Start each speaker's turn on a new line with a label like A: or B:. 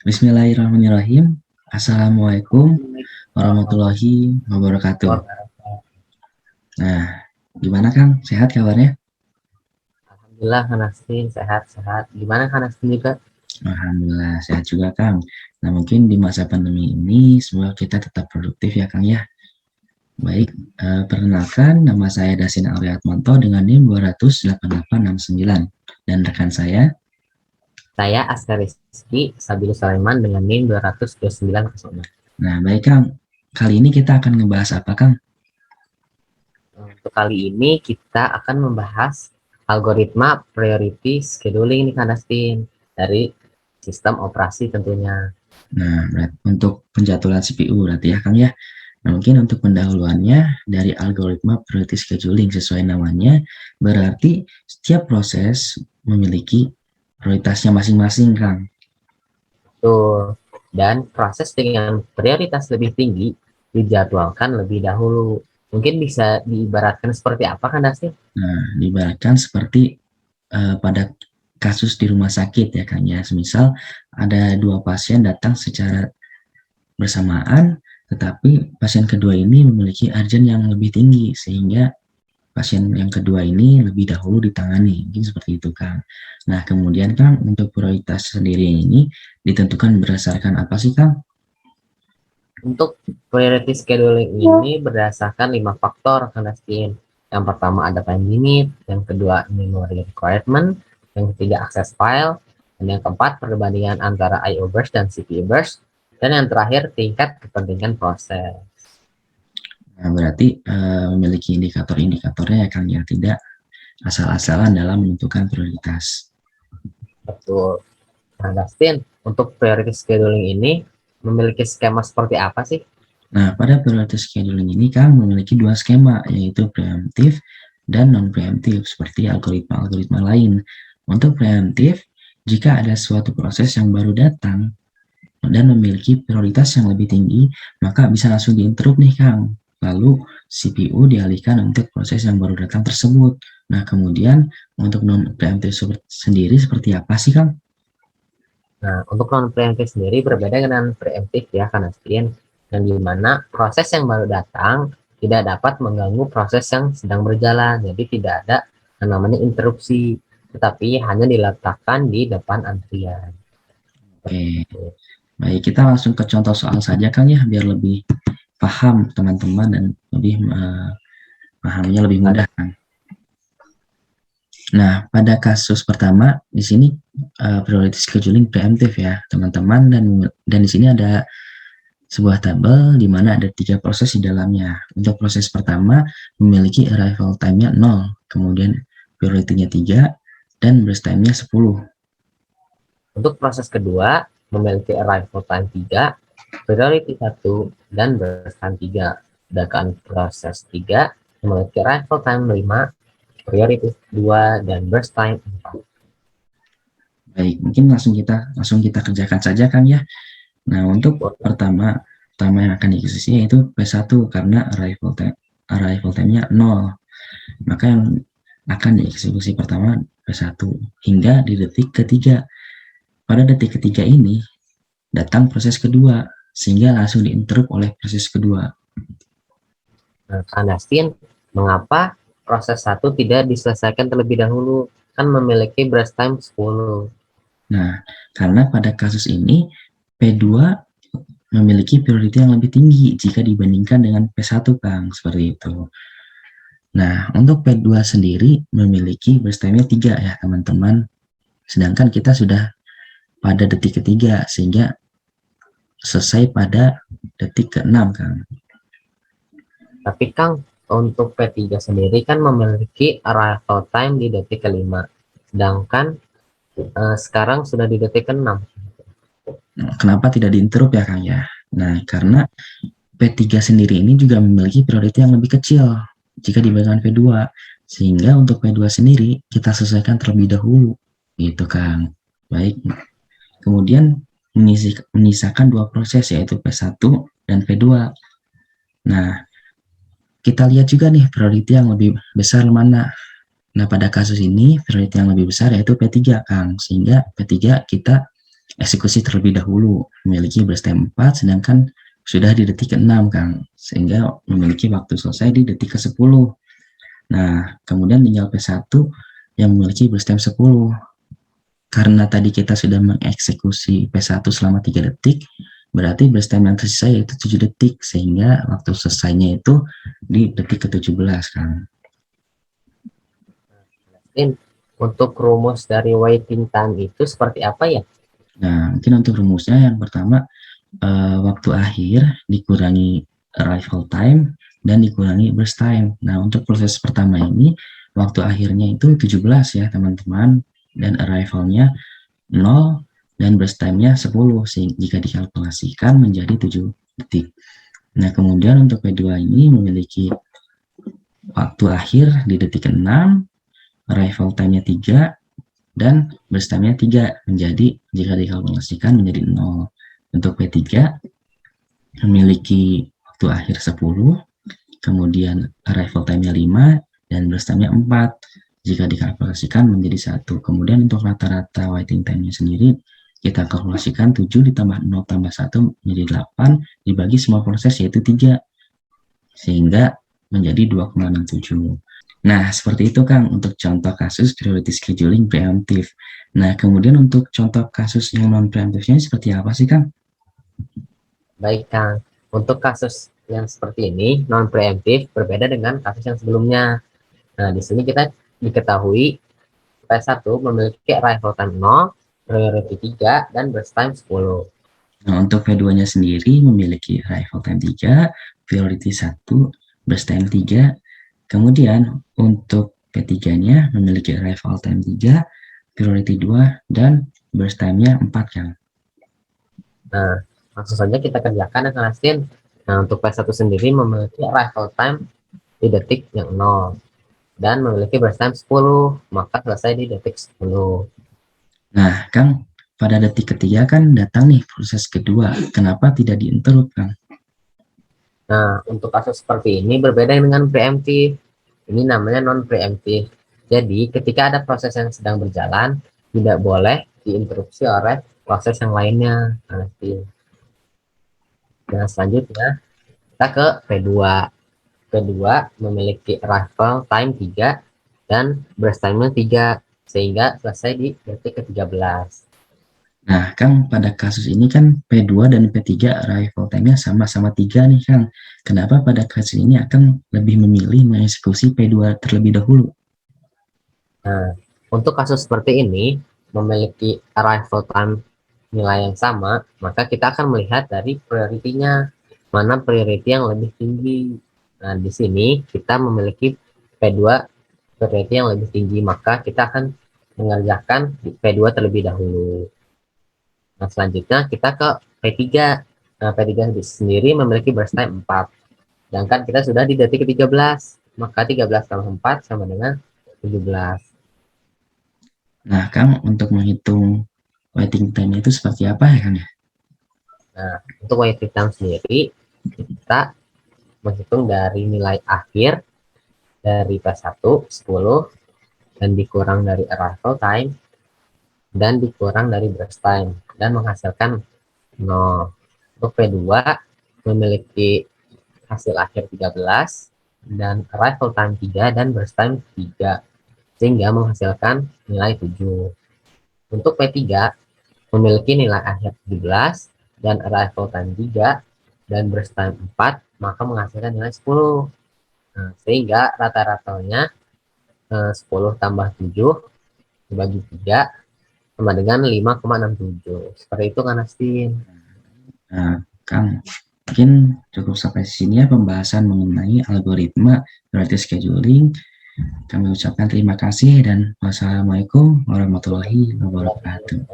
A: Bismillahirrahmanirrahim. Assalamualaikum warahmatullahi wabarakatuh. Nah, gimana Kang? Sehat kabarnya?
B: Alhamdulillah, Kak Nastin sehat-sehat. Gimana Kak Nastin juga?
A: Alhamdulillah sehat juga Kang. Nah, mungkin di masa pandemi ini semoga kita tetap produktif ya Kang ya. Baik, perkenalkan nama saya Dasin Auliatmanto dengan NIM 28869 dan rekan saya.
B: Saya Askar Rizky Sabilu Sulaiman dengan NIM 22906.
A: Nah, baik Kang. Kali ini kita akan ngebahas apa Kang?
B: Untuk kali ini kita akan membahas algoritma priority scheduling nih Kak Nastin dari sistem operasi tentunya.
A: Nah, untuk penjadwalan CPU berarti ya Kang ya. Nah, mungkin untuk pendahuluannya dari algoritma priority scheduling sesuai namanya, berarti setiap proses memiliki prioritasnya masing-masing, Kang.
B: Betul. Dan proses dengan prioritas lebih tinggi dijadwalkan lebih dahulu. Mungkin bisa diibaratkan seperti apa Kak Nastin?
A: Nah, diibaratkan seperti pada kasus di rumah sakit ya, Kang ya. Semisal ada dua pasien datang secara bersamaan, tetapi pasien kedua ini memiliki urgent yang lebih tinggi, sehingga pasien yang kedua ini lebih dahulu ditangani, mungkin seperti itu Kang. Nah kemudian Kang, untuk prioritas sendiri ini ditentukan berdasarkan apa sih Kang?
B: Untuk priority scheduling ini berdasarkan 5 faktor Kak Nastin. Yang pertama ada time limit, yang kedua memory requirement, yang ketiga akses file, dan yang keempat perbandingan antara I/O burst dan CPU burst, dan yang terakhir tingkat kepentingan proses.
A: Nah, berarti memiliki indikator-indikatornya ya Kang ya, tidak asal-asalan dalam menentukan prioritas.
B: Betul. Nah, Dustin, untuk priority scheduling ini memiliki skema seperti apa sih?
A: Nah, pada priority scheduling ini Kang memiliki dua skema, yaitu preemptif dan non-preemptif, seperti algoritma-algoritma lain. Untuk preemptif, jika ada suatu proses yang baru datang dan memiliki prioritas yang lebih tinggi, maka bisa langsung diinterrupt nih Kang. Lalu CPU dialihkan untuk proses yang baru datang tersebut. Nah, kemudian untuk non-preemptif sendiri seperti apa sih Kang?
B: Nah, untuk non-preemptif sendiri berbeda dengan preemptif ya, Kak Nastin, yang dimana proses yang baru datang tidak dapat mengganggu proses yang sedang berjalan, jadi tidak ada yang namanya interupsi, tetapi hanya diletakkan di depan antrian.
A: Oke, baik kita langsung ke contoh soal saja Kang ya, biar lebih paham teman-teman dan lebih pahamnya lebih mudah Kang. Nah, pada kasus pertama di sini priority scheduling preemptif ya, teman-teman, dan di sini ada sebuah tabel di mana ada 3 proses di dalamnya. Untuk proses pertama memiliki arrival time-nya 0, kemudian priority-nya 3 dan burst time-nya 10.
B: Untuk proses kedua memiliki arrival time 3, priority 1, dan burst time 3. Sedangkan proses 3 memiliki arrival time 5, priority 2, dan burst time 4.
A: Baik, mungkin langsung kita kerjakan saja Kang ya. Nah, untuk pertama yang akan diikuti yaitu P1 karena arrival time-nya 0. Maka yang akan dieksekusi pertama P1 hingga di detik ketiga. Pada detik ketiga ini datang proses kedua sehingga langsung diinterrupt oleh proses kedua.
B: Nah, Kak Nastin, mengapa proses 1 tidak diselesaikan terlebih dahulu? Kan memiliki burst time 10.
A: Nah, karena pada kasus ini P2 memiliki prioritas yang lebih tinggi jika dibandingkan dengan P1 Kang, seperti itu. Nah, untuk P2 sendiri memiliki burst time-nya 3 ya teman-teman. Sedangkan kita sudah pada detik ketiga sehingga selesai pada detik ke-6 Kang.
B: Tapi Kang, untuk P3 sendiri kan memiliki arrival time di detik ke-5. Sedangkan sekarang sudah di detik ke-6.
A: Nah, kenapa tidak diinterrupt ya Kang ya? Nah, karena P3 sendiri ini juga memiliki prioritas yang lebih kecil jika dibandingkan P2. Sehingga untuk P2 sendiri kita selesaikan terlebih dahulu. Gitu Kang. Baik. Kemudian menyisakan dua proses yaitu P1 dan P2. Nah, kita lihat juga nih prioritas yang lebih besar mana. Nah, pada kasus ini prioritas yang lebih besar yaitu P3 Kang. Sehingga P3 kita eksekusi terlebih dahulu, memiliki burst time 4, sedangkan sudah di detik ke-6, Kang, sehingga memiliki waktu selesai di detik ke-10. Nah, kemudian tinggal P1 yang memiliki burst time 10. Karena tadi kita sudah mengeksekusi P1 selama 3 detik, berarti burst time yang tersisa yaitu 7 detik, sehingga waktu selesainya itu di detik ke-17, Kang.
B: Untuk rumus dari waiting time itu seperti apa ya?
A: Nah, mungkin untuk rumusnya yang pertama, waktu akhir dikurangi arrival time dan dikurangi burst time. Nah, untuk proses pertama ini, waktu akhirnya itu 17 ya, teman-teman, dan arrivalnya 0 dan burst time-nya 10, jika dikalkulasikan menjadi 7 detik. Nah, kemudian untuk P2 ini memiliki waktu akhir di detik ke-6, arrival time-nya 3, dan burst time-nya 3, menjadi jika dikalkulasikan menjadi 0. Untuk P3 memiliki waktu akhir 10, kemudian arrival time-nya 5, dan burst time-nya 4, jika dikalkulasikan menjadi 1. Kemudian untuk rata-rata waiting time-nya sendiri, kita kalkulasikan 7 ditambah 0 tambah 1 menjadi 8, dibagi semua proses yaitu 3, sehingga menjadi 2,67. Nah, seperti itu, Kang, untuk contoh kasus priority scheduling preemptive. Nah, kemudian untuk contoh kasus yang non-preemptifnya seperti apa sih, Kang?
B: Baik, Kang. Untuk kasus yang seperti ini, non-preemptif, berbeda dengan kasus yang sebelumnya. Nah, di sini kita diketahui P1 memiliki arrival time 0, priority 3, dan burst time 10.
A: Nah, untuk P2-nya sendiri memiliki arrival time 3, priority 1, burst time 3. Kemudian untuk P3-nya memiliki arrival time 3, priority 2, dan burst time-nya 4, Kang.
B: Nah, langsung saja kita kerjakan ya, Kang Astin. Nah, untuk P1 sendiri memiliki arrival time di detik yang 0 dan memiliki burst time 10, maka selesai di detik 10.
A: Nah, Kang, pada detik ketiga kan datang nih proses kedua. Kenapa tidak diinterrupt, Kang?
B: Nah, untuk kasus seperti ini berbeda dengan preemptif. Ini namanya non-preemptif. Jadi, ketika ada proses yang sedang berjalan, tidak boleh diinterupsi oleh proses yang lainnya. Nah, selanjutnya kita ke P2. P2 memiliki arrival time 3 dan burst time-nya 3, sehingga selesai di detik ke-13.
A: Nah, Kang, pada kasus ini kan P2 dan P3 arrival time-nya sama-sama 3 nih, Kang. Kenapa pada kasus ini akan lebih memilih mengeksekusi P2 terlebih dahulu?
B: Nah, untuk kasus seperti ini, memiliki arrival time nilai yang sama, maka kita akan melihat dari priority-nya, mana priority yang lebih tinggi. Nah, di sini kita memiliki P2 priority yang lebih tinggi, maka kita akan mengerjakan P2 terlebih dahulu. Nah, selanjutnya kita ke P3. Nah, P3 sendiri memiliki burst time 4. Sedangkan kita sudah di detik ke-13, maka 13 tambah 4 sama dengan 17.
A: Nah, Kang, untuk menghitung waiting time itu seperti apa ya, Kang?
B: Nah, untuk waiting time sendiri, kita menghitung dari nilai akhir dari P1, 10, dan dikurang dari arrival time, dan dikurang dari burst time, dan menghasilkan 0. Untuk P2 memiliki hasil akhir 13, dan arrival time 3, dan burst time 3, sehingga menghasilkan nilai 7. Untuk P3 memiliki nilai akhir 17, dan arrival time 3, dan burst time 4, maka menghasilkan nilai 10. Nah, sehingga rata-ratanya 10 tambah 7 dibagi 3 sama dengan 5,67. Seperti itu, kan, Astin?
A: Nah, Kang, mungkin cukup sampai sini ya pembahasan mengenai algoritma priority scheduling. Kami ucapkan terima kasih dan wassalamualaikum warahmatullahi wabarakatuh.